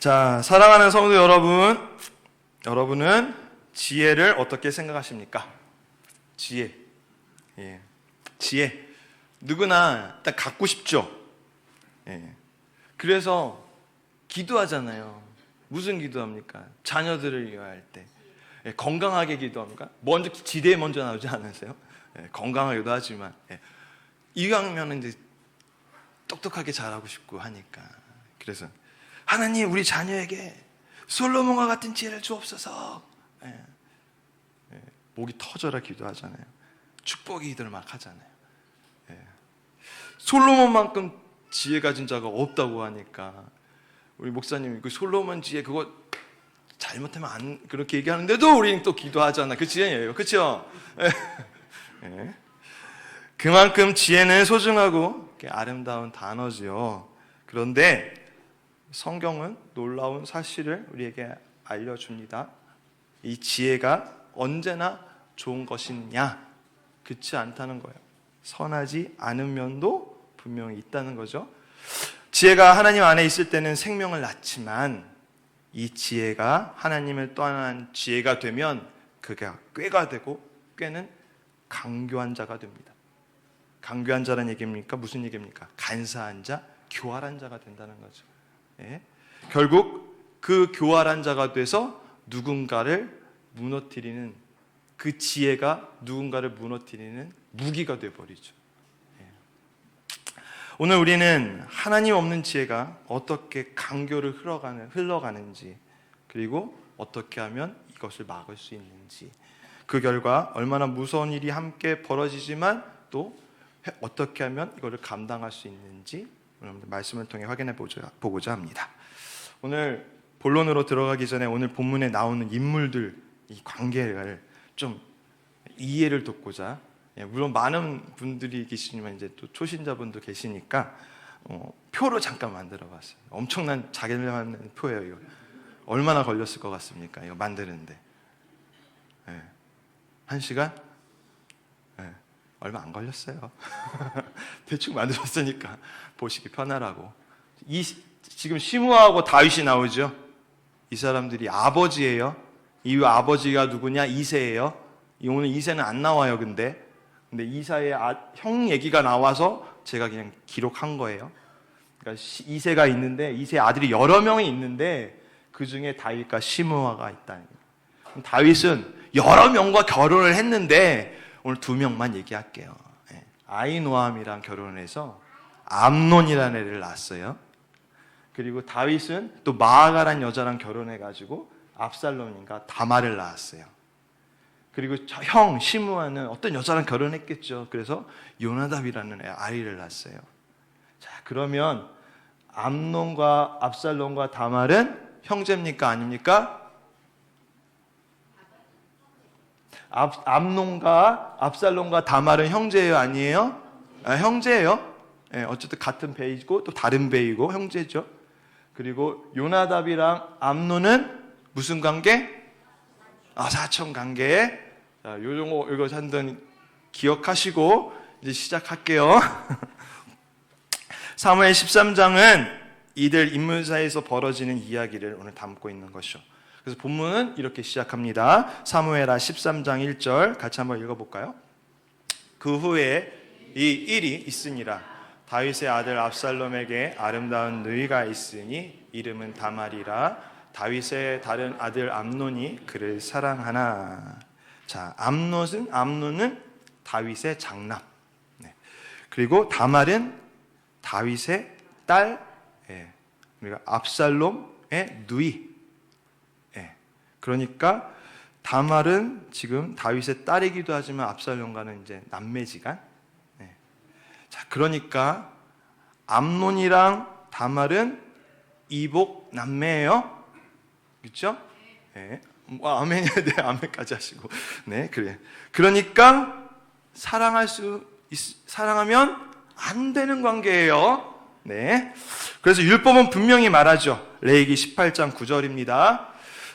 자, 사랑하는 성도 여러분, 여러분은 지혜를 어떻게 생각하십니까? 지혜. 예. 지혜. 누구나 딱 갖고 싶죠? 예. 그래서 기도하잖아요. 무슨 기도합니까? 자녀들을 위할 때. 예. 건강하게 기도합니까? 먼저, 지혜에 먼저 나오지 않으세요? 예. 건강하기도 하지만. 예. 이왕이면 이제 똑똑하게 잘하고 싶고 하니까. 그래서 하나님, 우리 자녀에게 솔로몬과 같은 지혜를 주옵소서. 예. 예. 목이 터져라 기도하잖아요. 축복 기도를 막 하잖아요. 예. 솔로몬만큼 지혜 가진 자가 없다고 하니까 우리 목사님이 그 솔로몬 지혜 그거 잘못하면 안 그렇게 얘기하는데도 우리는 또 기도하잖아. 그 지혜예요, 그렇죠? 예. 예. 그만큼 지혜는 소중하고 아름다운 단어지요. 그런데 성경은 놀라운 사실을 우리에게 알려줍니다. 이 지혜가 언제나 좋은 것이냐? 그렇지 않다는 거예요. 선하지 않은 면도 분명히 있다는 거죠. 지혜가 하나님 안에 있을 때는 생명을 낳지만 이 지혜가 하나님을 떠난 지혜가 되면 그가 꾀가 되고 꾀는 강교한 자가 됩니다. 강교한 자란 얘기입니까? 무슨 얘기입니까? 간사한 자, 교활한 자가 된다는 거죠. 예? 결국 그 교활한 자가 돼서 누군가를 무너뜨리는, 그 지혜가 누군가를 무너뜨리는 무기가 되어버리죠. 예. 오늘 우리는 하나님 없는 지혜가 어떻게 강교를 흘러가는지, 그리고 어떻게 하면 이것을 막을 수 있는지, 그 결과 얼마나 무서운 일이 함께 벌어지지만 또 어떻게 하면 이거를 감당할 수 있는지 여러분들 말씀을 통해 확인해 보고자 합니다. 오늘 본론으로 들어가기 전에 오늘 본문에 나오는 인물들, 이 관계를 좀 이해를 돕고자, 물론 많은 분들이 계시지만 이제 또 초신자분도 계시니까 표로 잠깐 만들어봤어요. 엄청난 자기만의 표예요. 이거 얼마나 걸렸을 것 같습니까? 이거 만드는데 1시간? 얼마 안 걸렸어요. 대충 만들었으니까 보시기 편하라고. 지금 시므아하고 다윗이 나오죠. 이 사람들이 아버지예요. 이 아버지가 누구냐? 이새예요. 오늘 이새는 안 나와요. 근데 이사의 형 얘기가 나와서 제가 그냥 기록한 거예요. 그러니까 이새가 있는데 이새 아들이 여러 명이 있는데 그 중에 다윗과 시므아가 있다는 거예요. 다윗은 여러 명과 결혼을 했는데 오늘 2명만 얘기할게요. 아히노암이랑 결혼을 해서 암논이라는 애를 낳았어요. 그리고 다윗은 또 마아가란 여자랑 결혼해가지고 압살롬인가 다말을 낳았어요. 그리고 형 시므아는 어떤 여자랑 결혼했겠죠. 그래서 요나답이라는 아이를 낳았어요. 자, 그러면 암논과 압살롬과 다말은 형제입니까? 아닙니까? 암논과 압살롬과 다말은 형제예요? 아니에요? 형제예요. 어쨌든 같은 배이고 또 다른 배이고 형제죠. 그리고 요나답이랑 암논은 무슨 관계? 사촌 관계. 자, 이거 한번 기억하시고 이제 시작할게요. 사무엘 13장은 이들 인물 사이에서 벌어지는 이야기를 오늘 담고 있는 것이죠. 그래서 본문은 이렇게 시작합니다. 사무엘하 13장 1절 같이 한번 읽어볼까요? 그 후에 이 일이 있으니라. 다윗의 아들 압살롬에게 아름다운 누이가 있으니 이름은 다말이라. 다윗의 다른 아들 암논이 그를 사랑하나. 자, 암논은 다윗의 장남. 그리고 다말은 다윗의 딸, 그러니까 압살롬의 누이. 그러니까 다말은 지금 다윗의 딸이기도 하지만 압살롬과는 이제 남매지간. 자, 그러니까 암논이랑 다말은 이복 남매예요. 그렇죠? 아멘이야. 네, 아멘까지 하시고. 네, 그래. 그러니까 사랑하면 안 되는 관계예요. 네. 그래서 율법은 분명히 말하죠. 레위기 18장 9절입니다.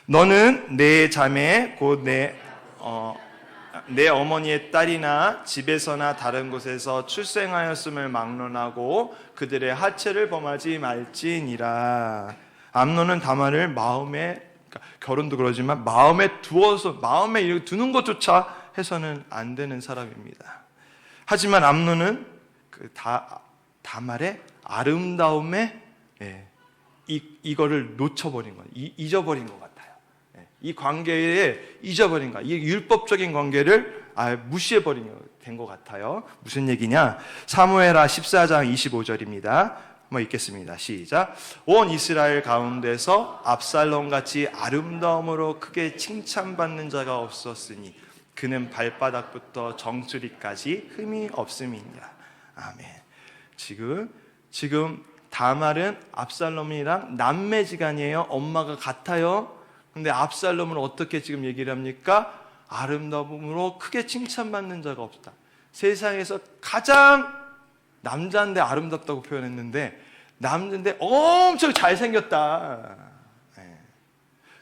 너는 내 자매 곧 내 어머니의 딸이나 집에서나 다른 곳에서 출생하였음을 막론하고 그들의 하체를 범하지 말지니라. 암논은 다말을 마음에, 그러니까 결혼도 그러지만 마음에 두어서, 마음에 이렇게 두는 것조차 해서는 안 되는 사람입니다. 하지만 암논은 다말의 아름다움에 이거를 놓쳐버린 거예요. 잊어버린 것 같아요. 이 관계에 잊어버린 거, 이 율법적인 관계를 무시해버린 된 것 같아요. 무슨 얘기냐? 사무엘하 14장 25절입니다. 한번 읽겠습니다. 시작. 온 이스라엘 가운데서 압살롬같이 아름다움으로 크게 칭찬받는 자가 없었으니 그는 발바닥부터 정수리까지 흠이 없음이니라. 아멘. 지금 다말은 압살롬이랑 남매지간이에요. 엄마가 같아요. 근데 압살롬은 어떻게 지금 얘기를 합니까? 아름다움으로 크게 칭찬받는 자가 없다. 세상에서 가장 남자인데 아름답다고 표현했는데 남자인데 엄청 잘생겼다.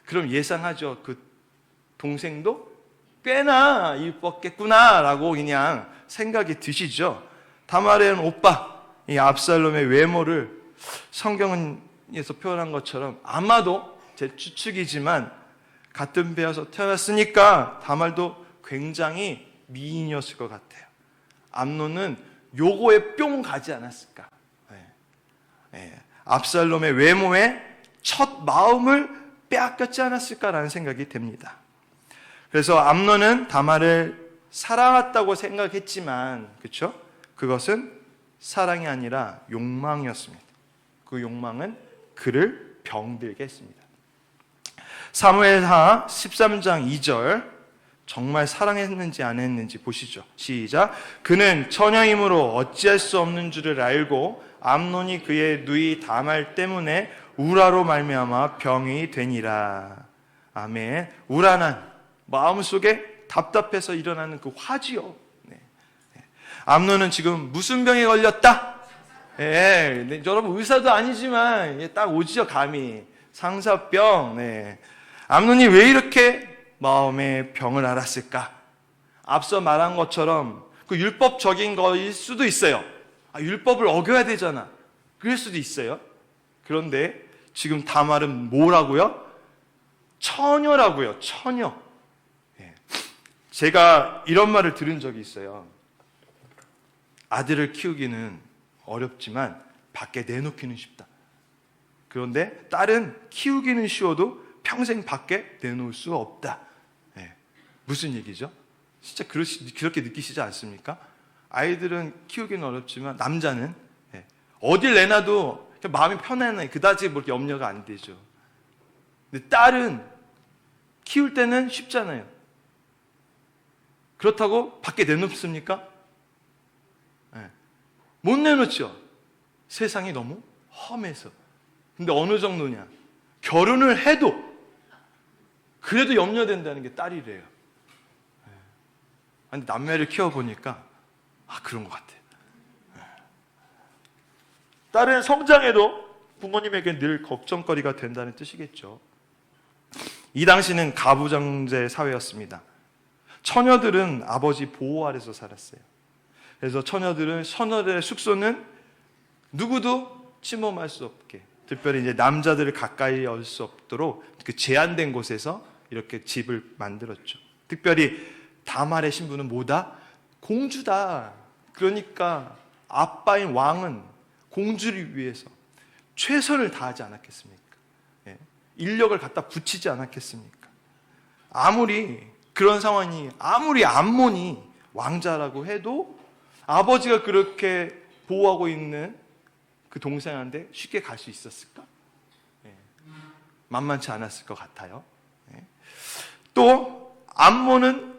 그럼 예상하죠. 그 동생도 꽤나 이뻤겠구나 라고 그냥 생각이 드시죠. 다말의 오빠, 이 압살롬의 외모를 성경에서 표현한 것처럼 아마도 제 추측이지만 같은 배에서 태어났으니까 다말도 굉장히 미인이었을 것 같아요. 암논은 요거에 뿅 가지 않았을까. 압살롬의 외모에 첫 마음을 빼앗겼지 않았을까라는 생각이 듭니다. 그래서 암논은 다말을 사랑했다고 생각했지만, 그렇죠? 그것은 사랑이 아니라 욕망이었습니다. 그 욕망은 그를 병들게 했습니다. 사무엘하 13장 2절, 정말 사랑했는지 안 했는지 보시죠. 시작. 그는 처녀이므로 어찌할 수 없는 줄을 알고 암논이 그의 누이 다말 때문에 우라로 말미암아 병이 되니라. 아멘. 우라는 마음속에 답답해서 일어나는 그 화지요. 암논은 지금 무슨 병에 걸렸다? 여러분 의사도 아니지만 딱 오지요, 감이. 상사병. 암논이 왜 이렇게 마음의 병을 앓았을까? 앞서 말한 것처럼 그 율법적인 거일 수도 있어요. 율법을 어겨야 되잖아. 그럴 수도 있어요. 그런데 지금 다말은 뭐라고요? 처녀라고요. 처녀. 제가 이런 말을 들은 적이 있어요. 아들을 키우기는 어렵지만 밖에 내놓기는 쉽다. 그런데 딸은 키우기는 쉬워도 평생 밖에 내놓을 수 없다. 무슨 얘기죠? 진짜 그렇게 느끼시지 않습니까? 아이들은 키우기는 어렵지만 남자는 어딜 내놔도 마음이 편안해. 그다지 뭐 염려가 안 되죠. 근데 딸은 키울 때는 쉽잖아요. 그렇다고 밖에 내놓습니까? 못 내놓죠. 세상이 너무 험해서. 근데 어느 정도냐? 결혼을 해도 그래도 염려된다는 게 딸이래요. 근데 남매를 키워보니까 그런 것 같아요. 딸은 성장해도 부모님에게 늘 걱정거리가 된다는 뜻이겠죠. 이 당시는 가부장제 사회였습니다. 처녀들은 아버지 보호 아래서 살았어요. 그래서 처녀들의 숙소는 누구도 침범할 수 없게, 특별히 이제 남자들을 가까이 올 수 없도록 그 제한된 곳에서 이렇게 집을 만들었죠. 특별히 다말의 신부는 뭐다? 공주다. 그러니까 아빠인 왕은 공주를 위해서 최선을 다하지 않았겠습니까? 인력을 갖다 붙이지 않았겠습니까? 아무리 그런 상황이, 아무리 암몬이 왕자라고 해도 아버지가 그렇게 보호하고 있는 그 동생한테 쉽게 갈 수 있었을까? 만만치 않았을 것 같아요. 또 암몬은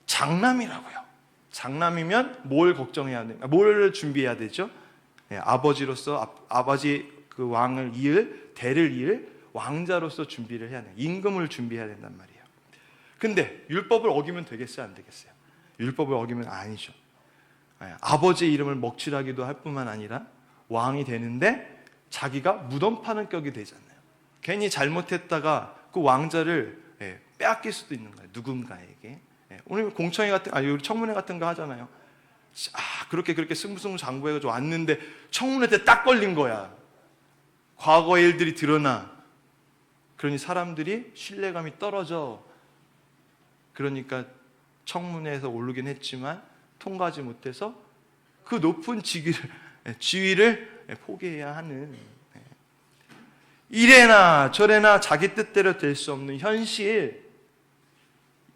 장남이라고요. 장남이면 뭘 걱정해야 돼? 뭘 준비해야 되죠? 아버지로서 아버지 그 왕을 대를 이을 왕자로서 준비를 해야 돼. 임금을 준비해야 된단 말이에요. 근데 율법을 어기면 되겠어요, 안 되겠어요? 율법을 어기면 아니죠. 아버지의 이름을 먹칠하기도 할 뿐만 아니라 왕이 되는데 자기가 무덤 파는 격이 되잖아요. 괜히 잘못했다가 그 왕자를 빼앗길 수도 있는 거예요, 누군가에게. 오늘 공청회 우리 청문회 같은 거 하잖아요. 그렇게 승부장구해가지고 왔는데 청문회 때 딱 걸린 거야. 과거의 일들이 드러나. 그러니 사람들이 신뢰감이 떨어져. 그러니까 청문회에서 오르긴 했지만 통과하지 못해서 그 높은 지위를 포기해야 하는, 이래나 저래나 자기 뜻대로 될 수 없는 현실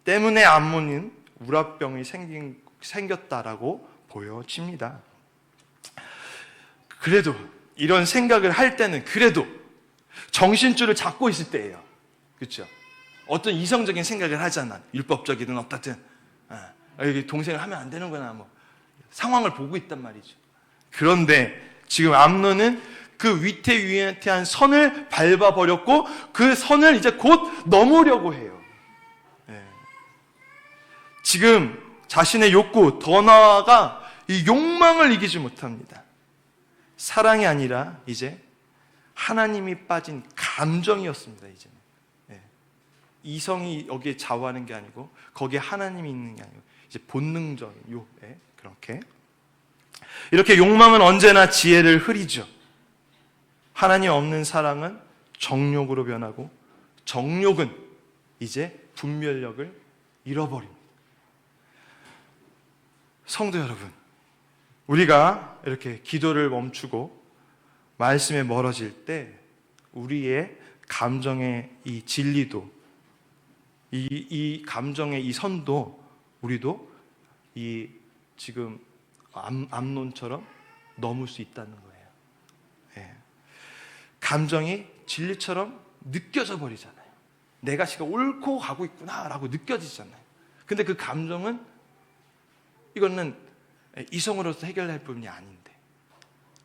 때문에 암논은 우라병이 생겼다라고 보여집니다. 그래도 이런 생각을 할 때는 그래도 정신줄을 잡고 있을 때예요. 그렇죠? 어떤 이성적인 생각을 하잖아. 율법적이든 어떻든. 여기 동생을 하면 안 되는구나. 뭐 상황을 보고 있단 말이죠. 그런데 지금 암논은 그 위태위태한 선을 밟아버렸고 그 선을 이제 곧 넘으려고 해요. 지금 자신의 욕구, 더 나아가 이 욕망을 이기지 못합니다. 사랑이 아니라 이제 하나님이 빠진 감정이었습니다. 이제는 이성이 여기에 좌우하는 게 아니고 거기에 하나님이 있는 게 아니고 이제 본능적인 그렇게 이렇게 욕망은 언제나 지혜를 흐리죠. 하나님 없는 사랑은 정욕으로 변하고 정욕은 이제 분별력을 잃어버립니다. 성도 여러분, 우리가 이렇게 기도를 멈추고 말씀에 멀어질 때 우리의 감정의 이 진리도 이 감정의 이 선도 우리도 이 지금 암논처럼 넘을 수 있다는 거예요. 감정이 진리처럼 느껴져 버리잖아요. 내가 지금 옳고 가고 있구나라고 느껴지잖아요. 근데 그 감정은 이거는 이성으로서 해결할 부분이 아닌데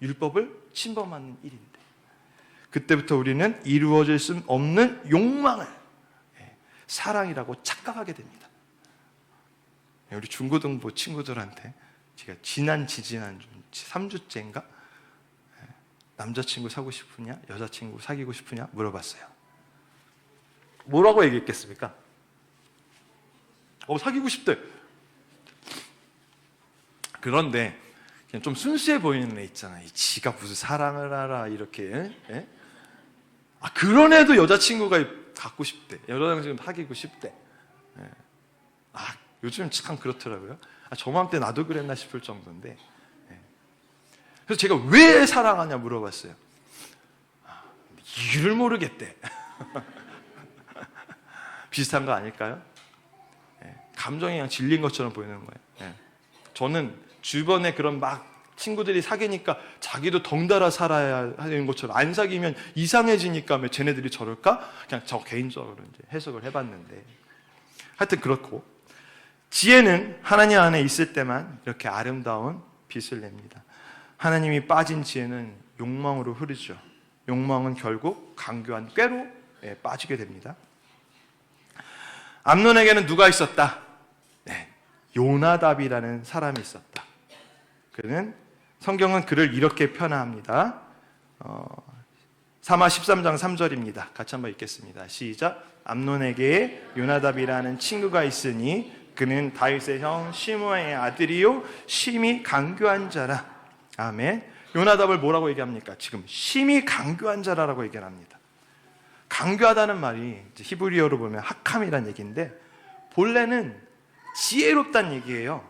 율법을 침범하는 일인데 그때부터 우리는 이루어질 수 없는 욕망을 사랑이라고 착각하게 됩니다. 우리 중고등부 친구들한테 제가 지난주 3주째인가 남자친구 사고 싶으냐 여자친구 사귀고 싶으냐 물어봤어요. 뭐라고 얘기했겠습니까? 사귀고 싶대. 그런데 그냥 좀 순수해 보이는 애 있잖아요. 지가 무슨 사랑을 알아 이렇게. 그런 애도 여자친구가 갖고 싶대. 여자친구 사귀고 싶대. 요즘 참 그렇더라고요. 저맘때 나도 그랬나 싶을 정도인데. 그래서 제가 왜 사랑하냐 물어봤어요. 이유를 모르겠대. 비슷한 거 아닐까요? 감정이 그냥 질린 것처럼 보이는 거예요. 저는 주변에 그런 친구들이 사귀니까 자기도 덩달아 살아야 하는 것처럼 안 사귀면 이상해지니까 왜 쟤네들이 저럴까? 그냥 저 개인적으로 이제 해석을 해봤는데 하여튼 그렇고 지혜는 하나님 안에 있을 때만 이렇게 아름다운 빛을 냅니다. 하나님이 빠진 지혜는 욕망으로 흐르죠. 욕망은 결국 강교한 꾀로 빠지게 됩니다. 암논에게는 누가 있었다? 요나답이라는 사람이 있었다. 성경은 그를 이렇게 표현합니다. 사마 13장 3절입니다. 같이 한번 읽겠습니다. 시작. 암논에게 요나답이라는 친구가 있으니 그는 다윗의 형 시므아의 아들이요 심히 강교한 자라. 아멘. 요나답을 뭐라고 얘기합니까? 지금 심히 강교한 자라라고 얘기합니다. 강교하다는 말이 히브리어로 보면 하캄이라는 얘기인데 본래는 지혜롭다는 얘기예요.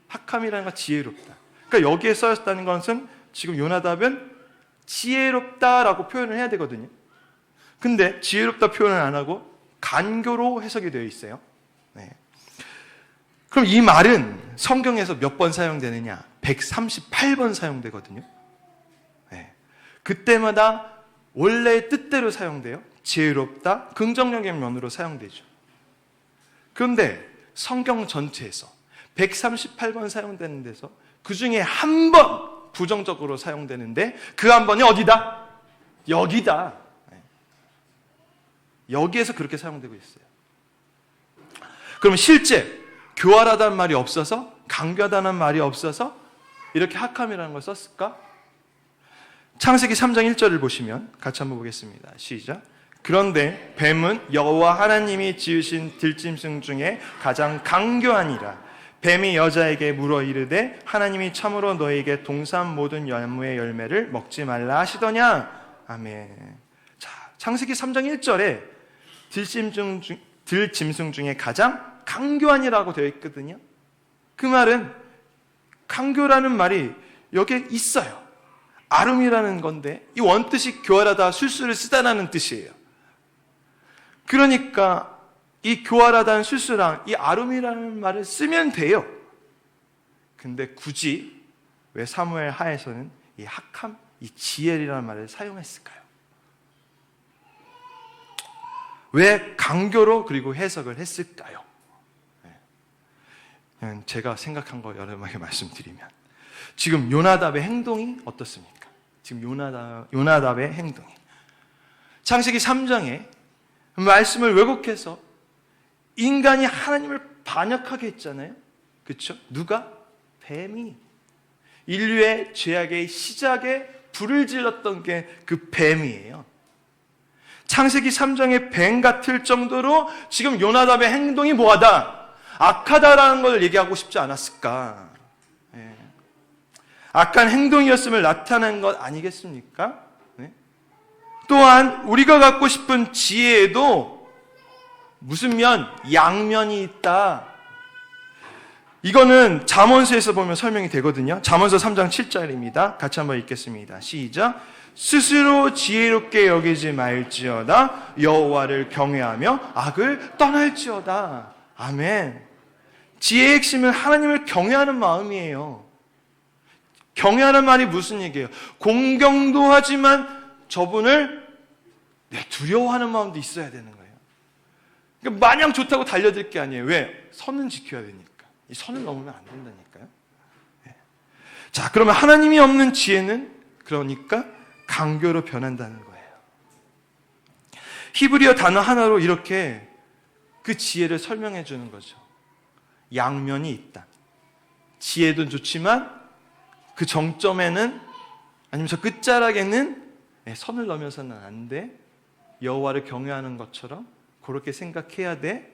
하캄이라는 건 지혜롭다. 그러니까 여기에 써있다는 것은 지금 요나답은 지혜롭다라고 표현을 해야 되거든요. 근데 지혜롭다 표현을 안 하고 간교로 해석이 되어 있어요. 그럼 이 말은 성경에서 몇 번 사용되느냐? 138번 사용되거든요. 그때마다 원래의 뜻대로 사용돼요. 지혜롭다, 긍정적인 면으로 사용되죠. 그런데 성경 전체에서 138번 사용되는 데서 그 중에 한 번 부정적으로 사용되는데 그 한 번이 어디다? 여기다. 여기에서 그렇게 사용되고 있어요. 그럼 실제 교활하다는 말이 없어서 강교하다는 말이 없어서 이렇게 하캄이라는 걸 썼을까? 창세기 3장 1절을 보시면 같이 한번 보겠습니다. 시작. 그런데 뱀은 여호와 하나님이 지으신 들짐승 중에 가장 강교하니라. 뱀이 여자에게 물어 이르되 하나님이 참으로 너에게 동산 모든 열무의 열매를 먹지 말라 하시더냐. 아멘. 자, 창세기 3장 1절에 들짐승 중에 가장 강교한이라고 되어 있거든요. 그 말은 강교라는 말이 여기에 있어요. 아름이라는 건데 이 원뜻이 교활하다, 술수를 쓰다라는 뜻이에요. 그러니까 이 교활하다는 술수랑 이 아름이라는 말을 쓰면 돼요. 근데 굳이 왜 사무엘 하에서는 이 학함, 이 지혜라는 말을 사용했을까요? 왜 강교로 그리고 해석을 했을까요? 제가 생각한 거 여러분에게 말씀드리면 지금 요나답의 행동이 어떻습니까? 지금 요나답의 행동이 창세기 3장에 말씀을 왜곡해서 인간이 하나님을 반역하게 했잖아요. 그렇죠? 누가? 뱀이. 인류의 죄악의 시작에 불을 질렀던 게 그 뱀이에요. 창세기 3장의 뱀 같을 정도로 지금 요나답의 행동이 뭐하다? 악하다라는 걸 얘기하고 싶지 않았을까? 예. 악한 행동이었음을 나타낸 것 아니겠습니까? 네? 또한 우리가 갖고 싶은 지혜에도 무슨 면? 양면이 있다. 이거는 잠언서에서 보면 설명이 되거든요. 잠언서 3장 7절입니다. 같이 한번 읽겠습니다. 시작. 스스로 지혜롭게 여기지 말지어다. 여호와를 경외하며 악을 떠날지어다. 아멘. 지혜의 핵심은 하나님을 경외하는 마음이에요. 경외하는 말이 무슨 얘기예요? 공경도 하지만 저분을 두려워하는 마음도 있어야 되는 거예요. 그러니까 마냥 좋다고 달려들 게 아니에요. 왜? 선은 지켜야 되니까. 이 선을 넘으면 안 된다니까요. 자, 그러면 하나님이 없는 지혜는 그러니까 강교로 변한다는 거예요. 히브리어 단어 하나로 이렇게 그 지혜를 설명해 주는 거죠. 양면이 있다. 지혜도 좋지만 그 정점에는 아니면 저 끝자락에는 선을 넘어서는 안 돼. 여호와를 경외하는 것처럼 그렇게 생각해야 돼.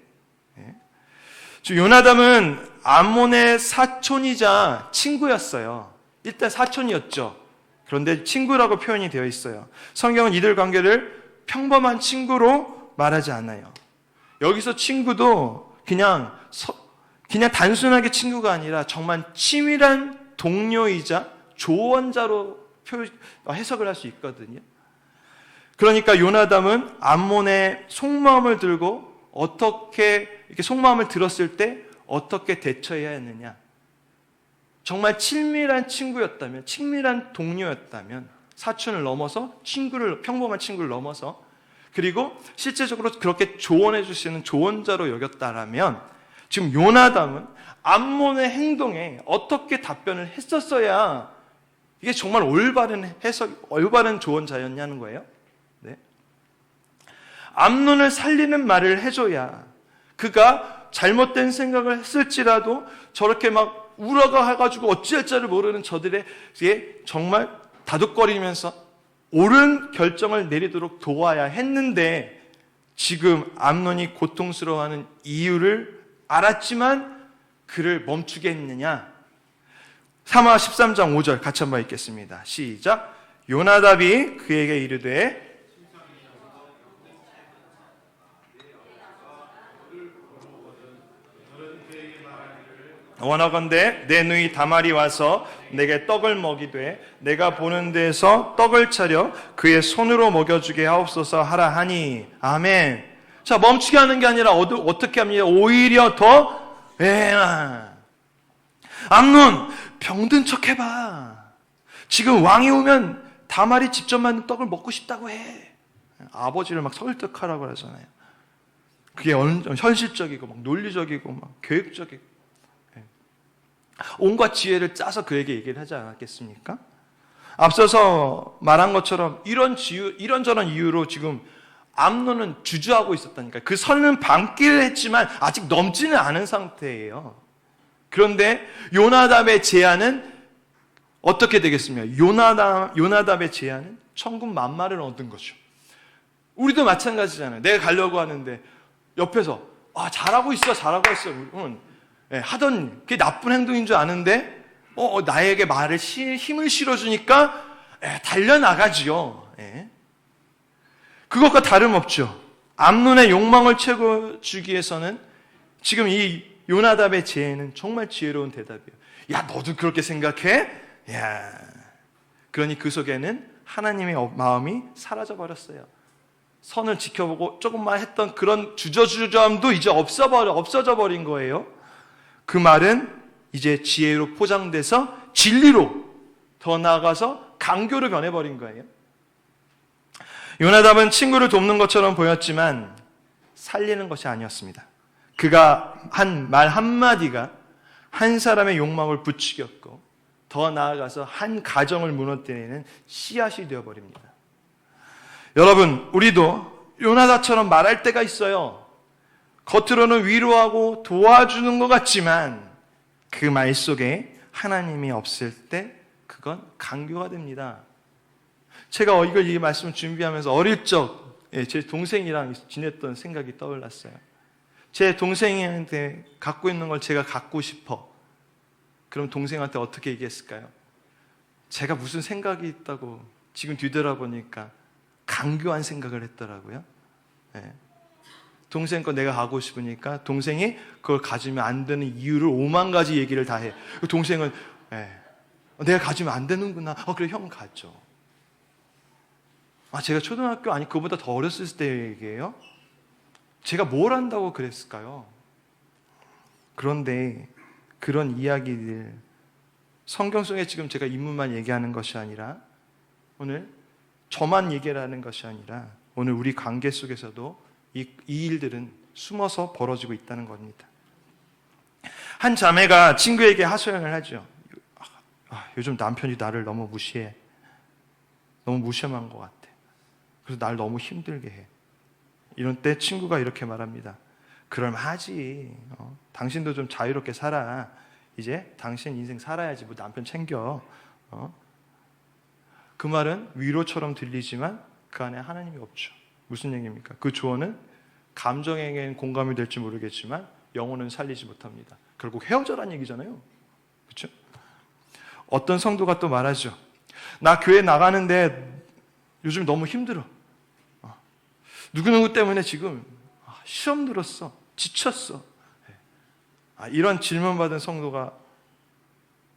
요나답은 암몬의 사촌이자 친구였어요. 일단 사촌이었죠. 그런데 친구라고 표현이 되어 있어요. 성경은 이들 관계를 평범한 친구로 말하지 않아요. 여기서 친구도 그냥 단순하게 친구가 아니라 정말 치밀한 동료이자 조언자로 해석을 할 수 있거든요. 그러니까 요나답은 암몬의 속마음을 들고 어떻게 이렇게 속마음을 들었을 때 어떻게 대처해야 했느냐. 정말 친밀한 친구였다면, 친밀한 동료였다면, 사촌을 넘어서 평범한 친구를 넘어서 그리고 실제적으로 그렇게 조언해 주시는 조언자로 여겼다라면 지금 요나답은 암몬의 행동에 어떻게 답변을 했었어야 이게 정말 올바른 조언자였냐는 거예요. 네. 암논을 살리는 말을 해줘야 그가 잘못된 생각을 했을지라도 저렇게 막 울어가가지고 어찌할 줄을 모르는 저들에게 정말 다독거리면서 옳은 결정을 내리도록 도와야 했는데 지금 암논이 고통스러워하는 이유를 알았지만 그를 멈추게 했느냐. 사무엘하 13장 5절 같이 한번 읽겠습니다. 시작. 요나답이 그에게 이르되 원하건대 내 누이 다말이 와서 내게 떡을 먹이되 내가 보는 데에서 떡을 차려 그의 손으로 먹여주게 하옵소서 하라 하니. 아멘. 자, 멈추게 하는 게 아니라 어떻게 합니까? 오히려 더 암논 병든 척 해봐. 지금 왕이 오면 다말이 직접 만든 떡을 먹고 싶다고 해. 아버지를 막 설득하라고 하잖아요. 그게 현실적이고 막 논리적이고 막 계획적이고 온갖 지혜를 짜서 그에게 얘기를 하지 않았겠습니까? 앞서서 말한 것처럼 이런저런 이유로 지금 암논은 주저하고 있었다니까요. 그 선은 반기를 했지만 아직 넘지는 않은 상태예요. 그런데 요나답의 제안은 어떻게 되겠습니까? 요나답의 제안은 천군만마를 얻은 거죠. 우리도 마찬가지잖아요. 내가 가려고 하는데 옆에서 잘하고 있어. 하던 그게 나쁜 행동인 줄 아는데 나에게 힘을 실어주니까 달려나가지요. 그것과 다름없죠. 암논의 욕망을 채워주기 위해서는 지금 이 요나답의 지혜는 정말 지혜로운 대답이에요. 야, 너도 그렇게 생각해? 야, 그러니 그 속에는 하나님의 마음이 사라져 버렸어요. 선을 지켜보고 조금만 했던 그런 주저주저함도 이제 없어져 버린 거예요. 그 말은 이제 지혜로 포장돼서 진리로, 더 나아가서 강교로 변해버린 거예요. 요나답은 친구를 돕는 것처럼 보였지만 살리는 것이 아니었습니다. 그가 한 말 한마디가 한 사람의 욕망을 부추겼고 더 나아가서 한 가정을 무너뜨리는 씨앗이 되어버립니다. 여러분, 우리도 요나답처럼 말할 때가 있어요. 겉으로는 위로하고 도와주는 것 같지만 그 말 속에 하나님이 없을 때 그건 강교가 됩니다. 제가 이걸 이 말씀을 준비하면서 어릴 적 제 동생이랑 지냈던 생각이 떠올랐어요. 제 동생한테 갖고 있는 걸 제가 갖고 싶어. 그럼 동생한테 어떻게 얘기했을까요? 제가 무슨 생각이 있다고 지금 뒤돌아보니까 강교한 생각을 했더라고요. 네. 동생 거 내가 가고 싶으니까 동생이 그걸 가지면 안 되는 이유를 5만 가지 얘기를 다 해. 동생은 내가 가지면 안 되는구나. 그래 형 가져. 제가 초등학교 아니 그보다 더 어렸을 때 얘기예요. 제가 뭘 한다고 그랬을까요? 그런데 그런 이야기들 성경 속에 지금 제가 인물만 얘기하는 것이 아니라 오늘 저만 얘기하는 것이 아니라 오늘 우리 관계 속에서도 이 일들은 숨어서 벌어지고 있다는 겁니다. 한 자매가 친구에게 하소연을 하죠. 요즘 남편이 나를 너무 무시해. 너무 무시한 것 같아. 그래서 날 너무 힘들게 해. 이런 때 친구가 이렇게 말합니다. 그럴만하지. 당신도 좀 자유롭게 살아. 이제 당신 인생 살아야지. 뭐 남편 챙겨. 그 말은 위로처럼 들리지만 그 안에 하나님이 없죠. 무슨 얘기입니까? 그 조언은 감정에겐 공감이 될지 모르겠지만 영혼은 살리지 못합니다. 결국 헤어져라는 얘기잖아요. 그렇죠? 어떤 성도가 또 말하죠. 나 교회 나가는데 요즘 너무 힘들어. 누구누구 때문에 지금 시험 들었어. 지쳤어. 이런 질문 받은 성도가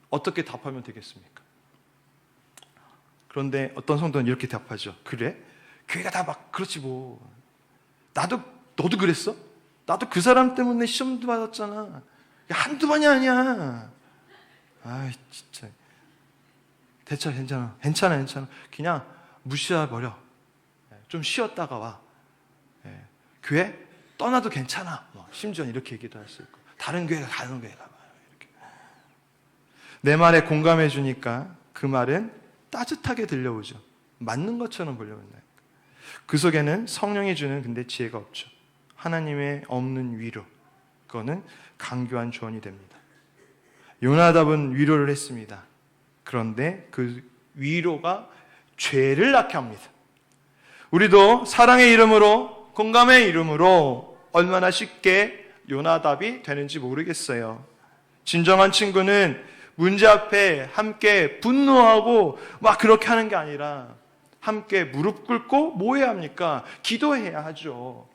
어떻게 답하면 되겠습니까? 그런데 어떤 성도는 이렇게 답하죠. 그래? 교회가 다 막 그렇지 뭐. 너도 그랬어? 나도 그 사람 때문에 시험도 받았잖아. 한두 번이 아니야. 진짜. 대체 괜찮아. 그냥 무시해버려. 좀 쉬었다가 와. 교회 떠나도 괜찮아. 심지어 이렇게 얘기도 할 수 있고. 다른 교회 가. 이렇게. 내 말에 공감해 주니까 그 말은 따뜻하게 들려오죠. 맞는 것처럼 들려온다. 그 속에는 성령이 주는 근데 지혜가 없죠. 하나님의 없는 위로. 그거는 강교한 조언이 됩니다. 요나답은 위로를 했습니다. 그런데 그 위로가 죄를 낳게 합니다. 우리도 사랑의 이름으로, 공감의 이름으로 얼마나 쉽게 요나답이 되는지 모르겠어요. 진정한 친구는 문제 앞에 함께 분노하고 막 그렇게 하는 게 아니라 함께 무릎 꿇고 뭐 해야 합니까? 기도해야 하죠.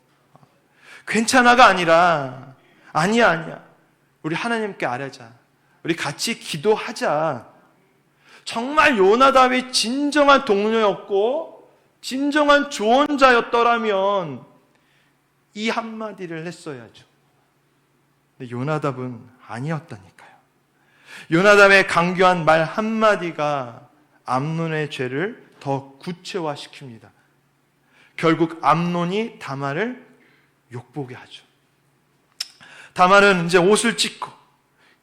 괜찮아가 아니라 아니야. 우리 하나님께 아뢰자. 우리 같이 기도하자. 정말 요나답이 진정한 동료였고 진정한 조언자였더라면 이 한마디를 했어야죠. 근데 요나답은 아니었다니까요. 요나답의 강교한 말 한마디가 암논의 죄를 더 구체화시킵니다. 결국 암논이 다말을 욕보게 하죠. 다말은 이제 옷을 찢고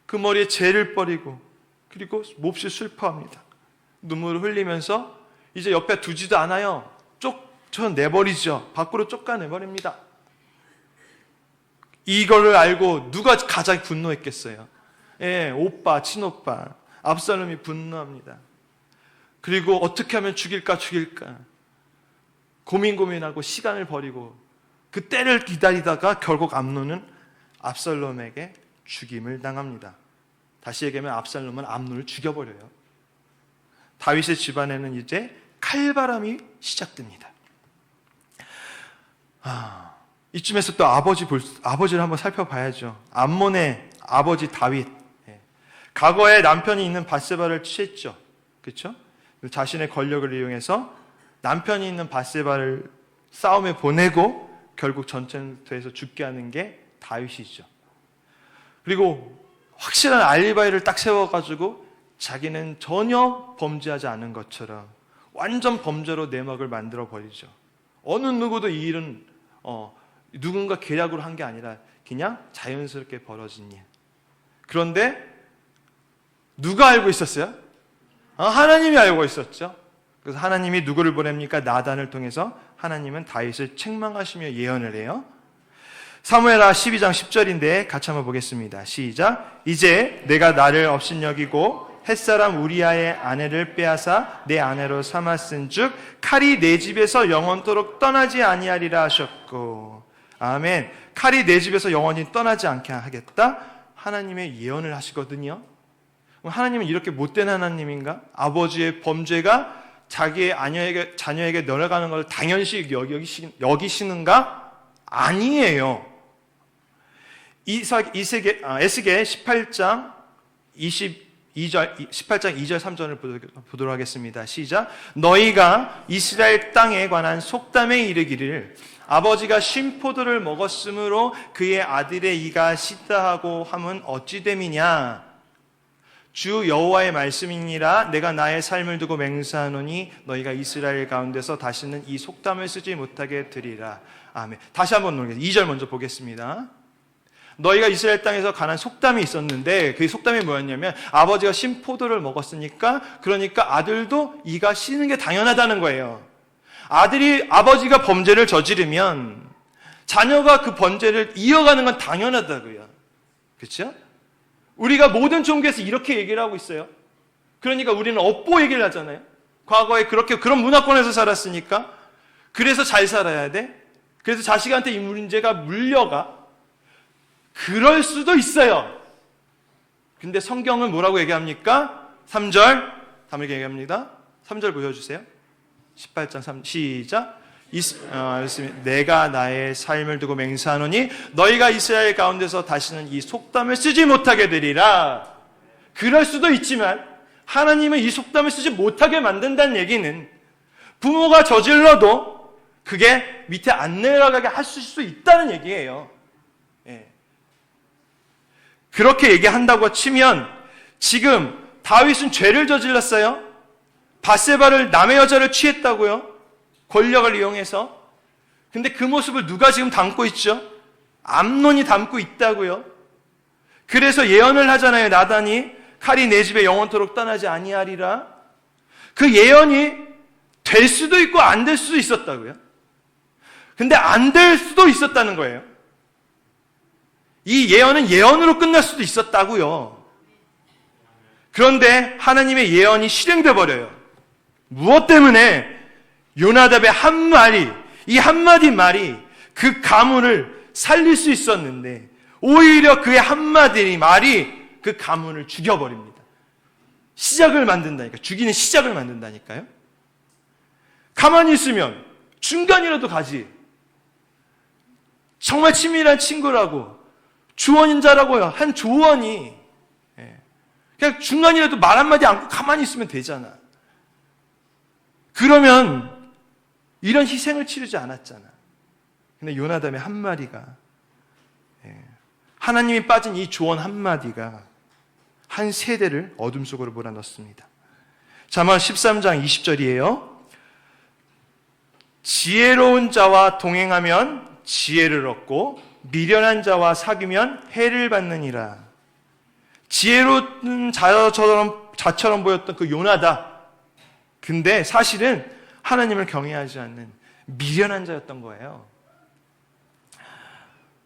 그 머리에 재를 버리고 그리고 몹시 슬퍼합니다. 눈물을 흘리면서 이제 옆에 두지도 않아요. 쫓아내버리죠. 밖으로 쫓아내버립니다. 이거를 알고 누가 가장 분노했겠어요? 오빠, 친오빠 압살롬이 분노합니다. 그리고 어떻게 하면 죽일까 고민하고 시간을 버리고 그 때를 기다리다가 결국 암논은 압살롬에게 죽임을 당합니다. 다시 얘기하면 압살롬은 암논을 죽여버려요. 다윗의 집안에는 이제 칼바람이 시작됩니다. 이쯤에서 또 아버지를 한번 살펴봐야죠. 암몬의 아버지 다윗. 과거에 남편이 있는 밧세바를 취했죠. 그렇죠? 자신의 권력을 이용해서 남편이 있는 밧세바를 싸움에 보내고 결국 전쟁터에서 죽게 하는 게 다윗이죠. 그리고 확실한 알리바이를 딱 세워가지고 자기는 전혀 범죄하지 않은 것처럼 완전 범죄로 내막을 만들어 버리죠. 어느 누구도 이 일은 누군가 계략으로 한 게 아니라 그냥 자연스럽게 벌어진 일. 그런데 누가 알고 있었어요? 하나님이 알고 있었죠. 그래서 하나님이 누구를 보냅니까? 나단을 통해서 하나님은 다윗을 책망하시며 예언을 해요. 사무엘하 12장 10절인데 같이 한번 보겠습니다. 시작. 이제 내가 나를 업신여기고 햇사람 우리아의 아내를 빼앗아 내 아내로 삼았은즉 칼이 내 집에서 영원토록 떠나지 아니하리라 하셨고. 아멘. 칼이 내 집에서 영원히 떠나지 않게 하겠다. 하나님의 예언을 하시거든요. 하나님은 이렇게 못된 하나님인가? 아버지의 범죄가 자기의 자녀에게 내려가는 걸 당연시 여기시는가? 아니에요. 에스겔 18장 2절 3절을 보도록 하겠습니다. 시작. 너희가 이스라엘 땅에 관한 속담에 이르기를 아버지가 신포도를 먹었으므로 그의 아들의 이가 시다 하고 함은 어찌 됨이냐? 주 여호와의 말씀이니라. 내가 나의 삶을 두고 맹세하노니 너희가 이스라엘 가운데서 다시는 이 속담을 쓰지 못하게 되리라. 아멘. 다시 한번 보겠습니다. 2절 먼저 보겠습니다. 너희가 이스라엘 땅에서 가난 속담이 있었는데 그 속담이 뭐였냐면 아버지가 신포도를 먹었으니까 그러니까 아들도 이가 시는 게 당연하다는 거예요. 아버지가 범죄를 저지르면 자녀가 그 범죄를 이어가는 건 당연하다고요. 그렇죠? 우리가 모든 종교에서 이렇게 얘기를 하고 있어요. 그러니까 우리는 업보 얘기를 하잖아요. 과거에 그런 문화권에서 살았으니까 그래서 잘 살아야 돼. 그래서 자식한테 이 문제가 물려가. 그럴 수도 있어요. 근데 성경은 뭐라고 얘기합니까? 3절 다르게 얘기합니다. 3절 보여주세요. 18장 3 시작. 내가 나의 삶을 두고 맹세하노니 너희가 이스라엘 가운데서 다시는 이 속담을 쓰지 못하게 되리라. 그럴 수도 있지만 하나님은 이 속담을 쓰지 못하게 만든다는 얘기는 부모가 저질러도 그게 밑에 안 내려가게 할 수 있다는 얘기예요. 그렇게 얘기한다고 치면 지금 다윗은 죄를 저질렀어요. 밧세바를 남의 여자를 취했다고요. 권력을 이용해서. 근데 그 모습을 누가 지금 담고 있죠? 암논이 담고 있다고요. 그래서 예언을 하잖아요. 나단이 칼이 내 집에 영원토록 떠나지 아니하리라. 그 예언이 될 수도 있고 안 될 수도 있었다고요. 근데 안 될 수도 있었다는 거예요. 이 예언은 예언으로 끝날 수도 있었다고요. 그런데 하나님의 예언이 실행돼 버려요. 무엇 때문에? 요나답의 한마디, 이 한마디 말이 그 가문을 살릴 수 있었는데 오히려 그의 한마디 말이 그 가문을 죽여버립니다. 시작을 만든다니까. 죽이는 시작을 만든다니까요. 가만히 있으면 중간이라도 가지. 정말 친밀한 친구라고 조언자라고 한 조언이 그냥 중간이라도 말 한마디 않고 가만히 있으면 되잖아. 그러면 이런 희생을 치르지 않았잖아. 근데 요나답의 한마디가 하나님이 빠진 이 조언 한마디가 한 세대를 어둠 속으로 몰아넣습니다. 잠언 13장 20절이에요. 지혜로운 자와 동행하면 지혜를 얻고 미련한 자와 사귀면 해를 받느니라. 지혜로운 자처럼 보였던 그 요나다. 근데 사실은 하나님을 경외하지 않는 미련한 자였던 거예요.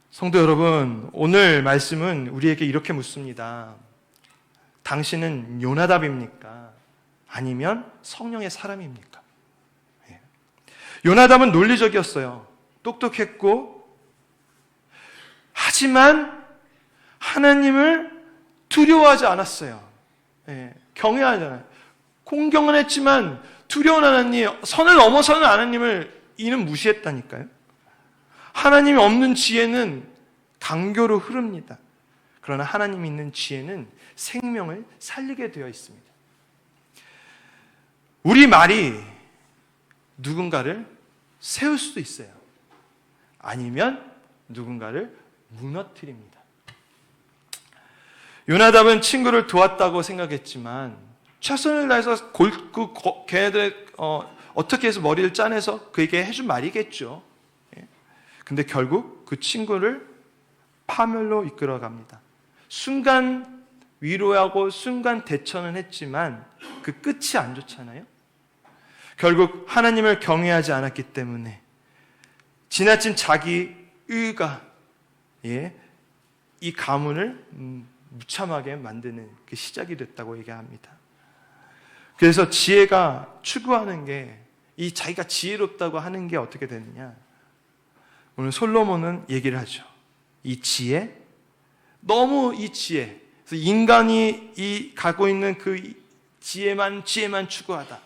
성도 여러분, 오늘 말씀은 우리에게 이렇게 묻습니다. 당신은 요나답입니까? 아니면 성령의 사람입니까? 요나답은 논리적이었어요. 똑똑했고, 하지만 하나님을 두려워하지 않았어요. 경외하지 않아요. 공경은 했지만 두려운 하나님, 선을 넘어서는 하나님을 이는 무시했다니까요. 하나님이 없는 지혜는 강교로 흐릅니다. 그러나 하나님이 있는 지혜는 생명을 살리게 되어 있습니다. 우리 말이 누군가를 세울 수도 있어요. 아니면 누군가를 무너뜨립니다. 요나답은 친구를 도왔다고 생각했지만 최선을 다해서 걔네들 어떻게 해서 머리를 짜내서 그에게 해준 말이겠죠. 근데 결국 그 친구를 파멸로 이끌어갑니다. 순간 위로하고 순간 대처는 했지만 그 끝이 안 좋잖아요. 결국 하나님을 경외하지 않았기 때문에 지나친 자기 의가 이 가문을 무참하게 만드는 그 시작이 됐다고 얘기합니다. 그래서 지혜가 추구하는 게 이 자기가 지혜롭다고 하는 게 어떻게 되느냐. 오늘 솔로몬은 얘기를 하죠. 이 지혜, 너무 이 지혜, 그래서 인간이 갖고 있는 그 지혜만 추구하다.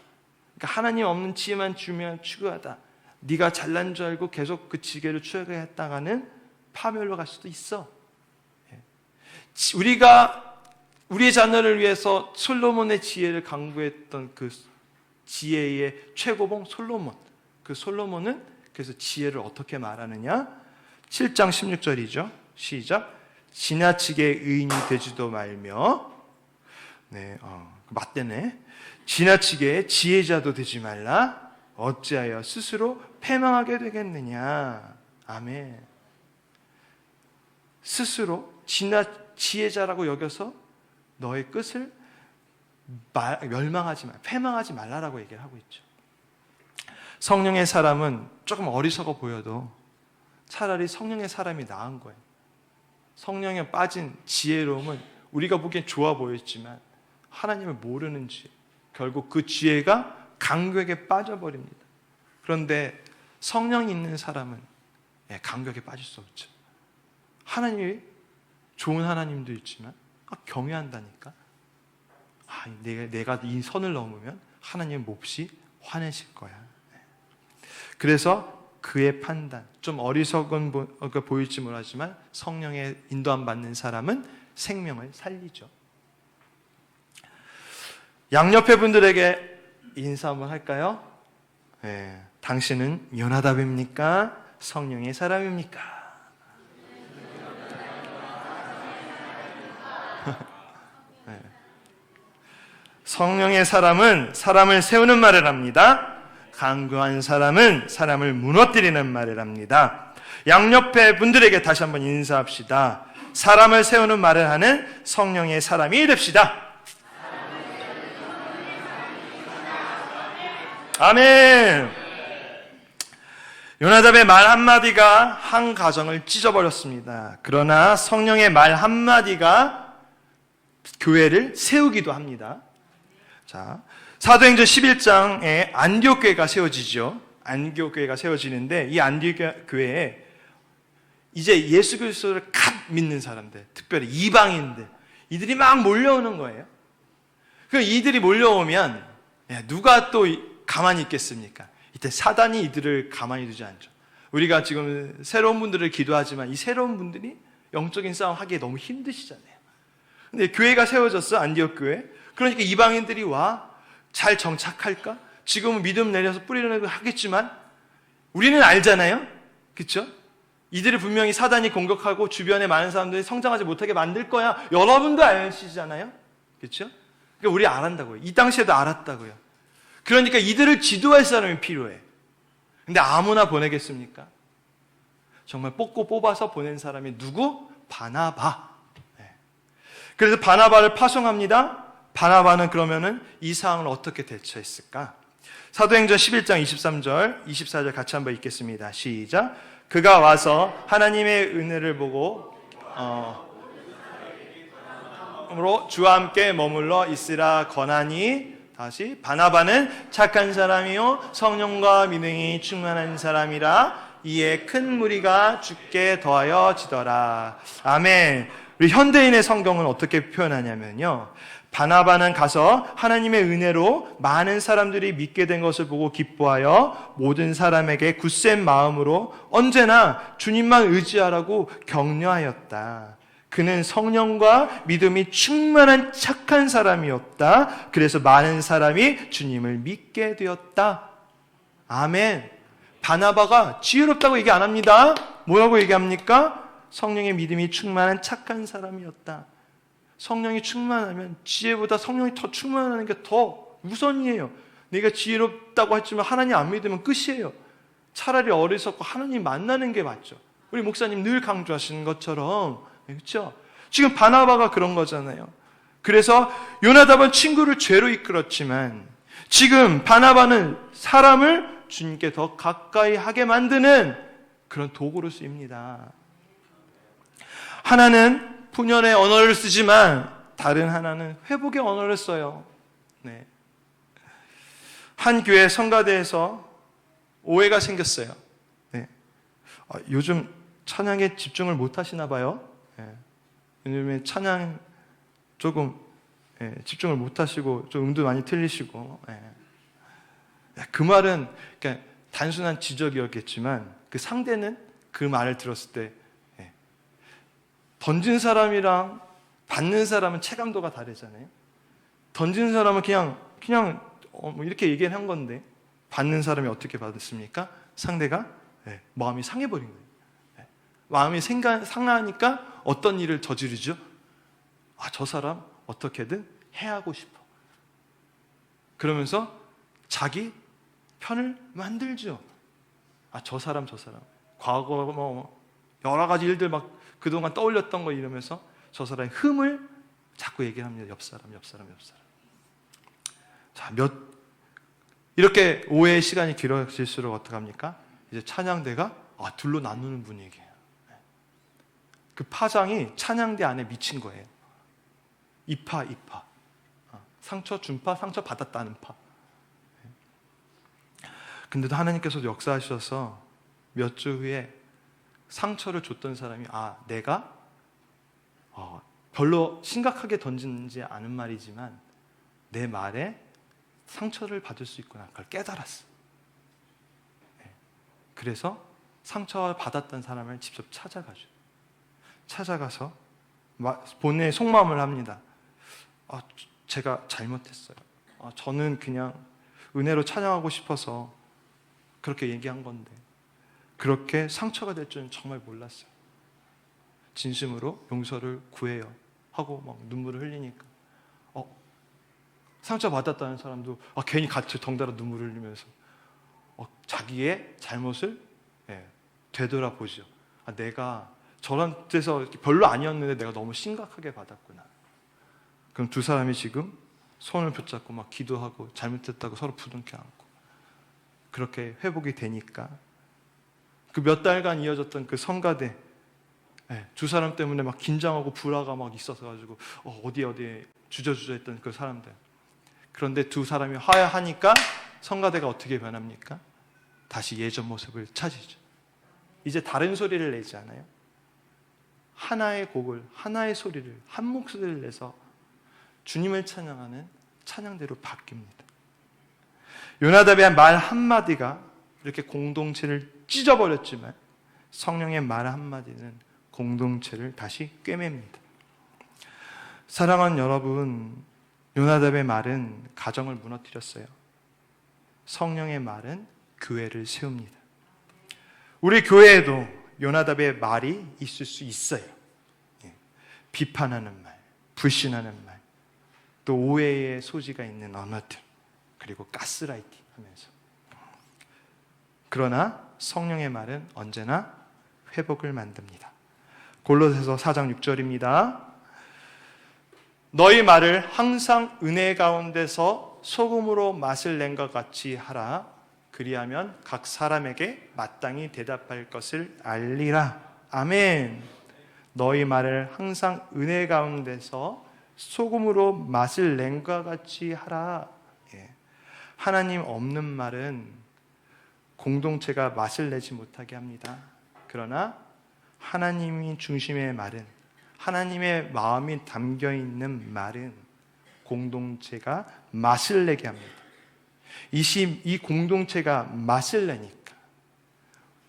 그러니까 하나님 없는 지혜만 주면 추구하다. 네가 잘난 줄 알고 계속 그 지혜를 추구했다가는 파멸로 갈 수도 있어. 우리가 우리의 자녀를 위해서 솔로몬의 지혜를 강구했던 그 지혜의 최고봉 솔로몬. 그 솔로몬은 그래서 지혜를 어떻게 말하느냐? 7장 16절이죠. 시작. 지나치게 의인이 되지도 말며, 맞대네. 지나치게 지혜자도 되지 말라. 어찌하여 스스로 패망하게 되겠느냐. 아멘. 스스로 지혜자라고 여겨서 너의 끝을 멸망하지 말, 패망하지 말라라고 얘기를 하고 있죠. 성령의 사람은 조금 어리석어 보여도 차라리 성령의 사람이 나은 거예요. 성령에 빠진 지혜로움은 우리가 보기엔 좋아 보였지만 하나님을 모르는 지혜, 결국 그 지혜가 강격에 빠져버립니다. 그런데 성령이 있는 사람은 강격에 빠질 수 없죠. 하나님이 좋은 하나님도 있지만 경외한다니까. 내가 이 선을 넘으면 하나님은 몹시 화내실 거야. 그래서 그의 판단, 좀 어리석은 보일지 모르지만 성령의 인도함 받는 사람은 생명을 살리죠. 양옆에 분들에게 인사 한번 할까요? 당신은 요나답입니까? 성령의 사람입니까? 성령의 사람은 사람을 세우는 말을 합니다. 강구한 사람은 사람을 무너뜨리는 말을 합니다. 양옆에 분들에게 다시 한번 인사합시다. 사람을 세우는 말을 하는 성령의 사람이 됩시다. 아멘. 요나답의 말 한마디가 한 가정을 찢어버렸습니다. 그러나 성령의 말 한마디가 교회를 세우기도 합니다. 자, 사도행전 11장에 안디옥 교회가 세워지죠. 안디옥 교회가 세워지는데 이 안디옥 교회에 이제 예수 그리스도를 갓 믿는 사람들, 특별히 이방인들, 이들이 막 몰려오는 거예요. 그 이들이 몰려오면 누가 또 가만히 있겠습니까? 이때 사단이 이들을 가만히 두지 않죠. 우리가 지금 새로운 분들을 기도하지만 이 새로운 분들이 영적인 싸움 하기에 너무 힘드시잖아요. 근데 교회가 세워졌어, 안디옥 교회. 그러니까 이방인들이 와 잘 정착할까? 지금은 믿음 내려서 뿌리려고 하겠지만 우리는 알잖아요. 그렇죠? 이들을 분명히 사단이 공격하고 주변에 많은 사람들이 성장하지 못하게 만들 거야. 여러분도 아시잖아요. 그렇죠? 그러니까 우리 알았다고요. 이 당시에도 알았다고요. 그러니까 이들을 지도할 사람이 필요해. 근데 아무나 보내겠습니까? 정말 뽑아서 보낸 사람이 누구? 바나바. 그래서 바나바를 파송합니다. 바나바는 그러면은 이 상황을 어떻게 대처했을까? 사도행전 11장 23절, 24절 같이 한번 읽겠습니다. 시작. 그가 와서 하나님의 은혜를 보고 주와 함께 머물러 있으라 권하니, 다시 바나바는 착한 사람이요 성령과 믿음이 충만한 사람이라 이에 큰 무리가 주께 더하여 지더라. 아멘. 우리 현대인의 성경은 어떻게 표현하냐면요, 바나바는 가서 하나님의 은혜로 많은 사람들이 믿게 된 것을 보고 기뻐하여 모든 사람에게 굳센 마음으로 언제나 주님만 의지하라고 격려하였다. 그는 성령과 믿음이 충만한 착한 사람이었다. 그래서 많은 사람이 주님을 믿게 되었다. 아멘. 바나바가 지혜롭다고 얘기 안 합니다. 뭐라고 얘기합니까? 성령의 믿음이 충만한 착한 사람이었다. 성령이 충만하면 지혜보다 성령이 더 충만하는 게 더 우선이에요. 내가 지혜롭다고 했지만 하나님 안 믿으면 끝이에요. 차라리 어리석고 하나님 만나는 게 맞죠. 우리 목사님 늘 강조하시는 것처럼, 그렇죠? 지금 바나바가 그런 거잖아요. 그래서 요나답은 친구를 죄로 이끌었지만 지금 바나바는 사람을 주님께 더 가까이 하게 만드는 그런 도구로 쓰입니다. 하나는 푸념의 언어를 쓰지만 다른 하나는 회복의 언어를 써요. 네. 한 교회 성가대에서 오해가 생겼어요. 네. 요즘 찬양에 집중을 못 하시나 봐요. 네. 왜냐면 찬양 조금 집중을 못 하시고 좀 음도 많이 틀리시고. 그 말은 그러니까 단순한 지적이었겠지만 그 상대는 그 말을 들었을 때 던진 사람이랑 받는 사람은 체감도가 다르잖아요. 던진 사람은 그냥 뭐 이렇게 얘기를 한 건데 받는 사람이 어떻게 받았습니까? 상대가 마음이 상해버린 거예요. 마음이 상하니까 어떤 일을 저지르죠? 저 사람 어떻게든 해하고 싶어. 그러면서 자기 편을 만들죠. 저 사람 과거 뭐 여러 가지 일들 막 그동안 떠올렸던 거 이러면서 저 사람의 흠을 자꾸 얘기를 합니다. 옆 사람. 자, 이렇게 오해의 시간이 길어질수록 어떡합니까? 이제 찬양대가 둘로 나누는 분위기예요. 그 파장이 찬양대 안에 미친 거예요. 이파. 상처 준 파, 상처 받았다는 파. 근데도 하나님께서 역사하셔서 몇 주 후에 상처를 줬던 사람이 내가 별로 심각하게 던지지 않은 말이지만 내 말에 상처를 받을 수 있구나. 그걸 깨달았어. 그래서 상처를 받았던 사람을 직접 찾아가서 본인의 속마음을 합니다. 제가 잘못했어요. 저는 그냥 은혜로 찬양하고 싶어서 그렇게 얘기한 건데 그렇게 상처가 될 줄은 정말 몰랐어요. 진심으로 용서를 구해요 하고 막 눈물을 흘리니까 상처받았다는 사람도 괜히 같이 덩달아 눈물을 흘리면서 자기의 잘못을 되돌아보죠. 내가 저런 데서 별로 아니었는데 내가 너무 심각하게 받았구나. 그럼 두 사람이 지금 손을 붙잡고 막 기도하고 잘못했다고 서로 부둥켜 안고 그렇게 회복이 되니까 그 몇 달간 이어졌던 그 성가대 두 사람 때문에 막 긴장하고 불화가 막 있어서 가지고 어디에 주저주저했던 그 사람들. 그런데 두 사람이 화해하니까 성가대가 어떻게 변합니까? 다시 예전 모습을 찾으죠. 이제 다른 소리를 내지 않아요. 하나의 곡을, 하나의 소리를, 한 목소리를 내서 주님을 찬양하는 찬양대로 바뀝니다. 요나답의 말 한마디가 이렇게 공동체를 찢어버렸지만 성령의 말 한마디는 공동체를 다시 꿰맵니다. 사랑하는 여러분, 요나답의 말은 가정을 무너뜨렸어요. 성령의 말은 교회를 세웁니다. 우리 교회에도 요나답의 말이 있을 수 있어요. 비판하는 말, 불신하는 말, 또 오해의 소지가 있는 언어들, 그리고 가스라이팅 하면서. 그러나 성령의 말은 언제나 회복을 만듭니다. 골로새서 4장 6절입니다. 너희 말을 항상 은혜 가운데서 소금으로 맛을 낸 것 같이 하라. 그리하면 각 사람에게 마땅히 대답할 것을 알리라. 아멘. 너희 말을 항상 은혜 가운데서 소금으로 맛을 낸 것 같이 하라. 하나님 없는 말은 공동체가 맛을 내지 못하게 합니다. 그러나 하나님이 중심의 말은, 하나님의 마음이 담겨 있는 말은 공동체가 맛을 내게 합니다. 이 공동체가 맛을 내니까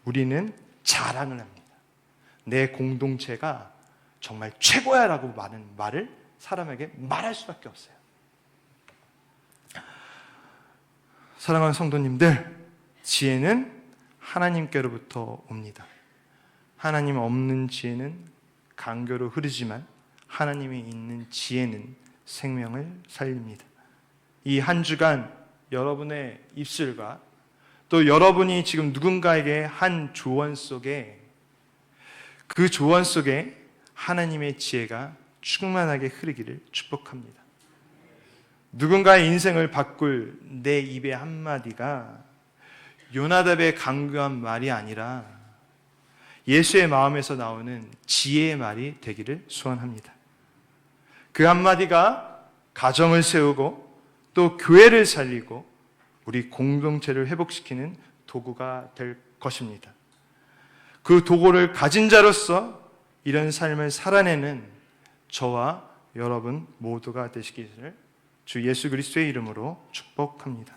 우리는 자랑을 합니다. 내 공동체가 정말 최고야 라고 많은 말을 사람에게 말할 수밖에 없어요. 사랑하는 성도님들, 지혜는 하나님께로부터 옵니다. 하나님 없는 지혜는 강교로 흐르지만 하나님이 있는 지혜는 생명을 살립니다. 이 한 주간 여러분의 입술과 또 여러분이 지금 누군가에게 한 조언 속에 그 조언 속에 하나님의 지혜가 충만하게 흐르기를 축복합니다. 누군가의 인생을 바꿀 내 입의 한마디가 요나답의 강교한 말이 아니라 예수의 마음에서 나오는 지혜의 말이 되기를 소원합니다. 그 한마디가 가정을 세우고 또 교회를 살리고 우리 공동체를 회복시키는 도구가 될 것입니다. 그 도구를 가진 자로서 이런 삶을 살아내는 저와 여러분 모두가 되시기를 주 예수 그리스도의 이름으로 축복합니다.